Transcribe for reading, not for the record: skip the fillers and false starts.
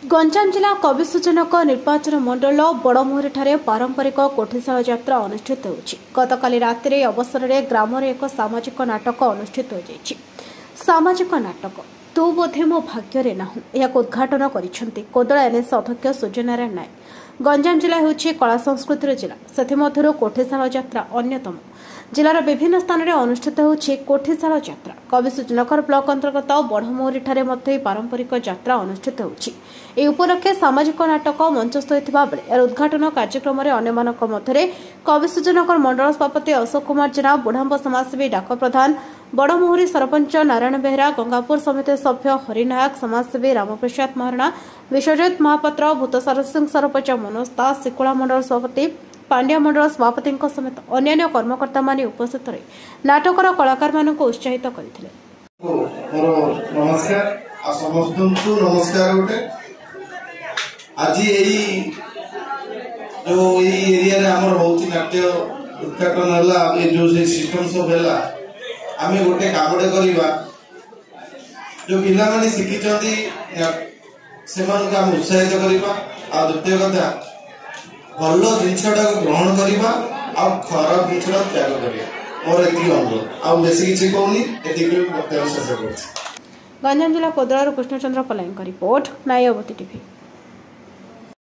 गंजाम जिला कविसूचनक निर्वाचन मंडल बड़मुहरी पारंपरिक कोठीशाला यात्रा अनुष्ठित होछि। गतकाली राति अवसर में ग्राम एक सामाजिक नाटक अनुष्ठित हो जाइछि। सामाजिक नाटक तू बोधे मो भाग्य नाहु या उद्घाटन करिसेंति कोदला एनएस अध्यक्ष सूर्यनारायण नायक। गंजाम जिला होछि कला संस्कृतिर जिला, सेथिमध्यरु कोठीशाला यात्रा अन्यतम। जिलार विभिन्न स्थान में अनुष्ठित होछि कोठीशाला यात्रा। कविसूचनकर ब्लॉक अंतर्गत बड़मुहरी पारंपरिक यात्रा अनुष्ठित होछि। ए उपलक्षे सामाजिक नाटक मंचस्थ होइतिबा बेले यार उद्घाटन कार्यक्रम में अन्यमानक मध्यरे कविसूचनकर मंडल सभापति अशोक कुमार जेना, बुढ़ाम्ब समाजसेवी डाक प्रधान, बड़मुहरी सरपंच नारायण बेहरा, गंगापुर समिति सभ्य हरिनायक, समाजसेवी रामप्रसाद महारणा, विश्वजित महापात्र, भूतसार सिंह सरपंच मनोज दास, सिकुला मंडल सभापति, पांड्या मंडल सभापति समेत अन्य कर्मकर्ता माने उपस्थित रही नाटकर कलाकार मानक उत्साहित करथिले। नमस्कार आ समस्तंकु नमस्कार। गोटे आज जो एरिया रे हमर होची नाट्य उद्घाटन हला, ए जो से सिस्टम सब हला, आमे गोटे कामडे करिबा जो पिला माने शिखि चंदी सेमान का उत्साहित करिबा। आ द्वितीय कथा भल जिनटा ग्रहण करवा आ खराब जिनटा त्याग करिया। मोर एति अनुरोध आ बेसी किछि कहूनी, एति के बक्तव्य शेष करछि। गंजाम जिला कोदलार कृष्णचंद्र पलाईंक रिपोर्ट, मायावती टीवी।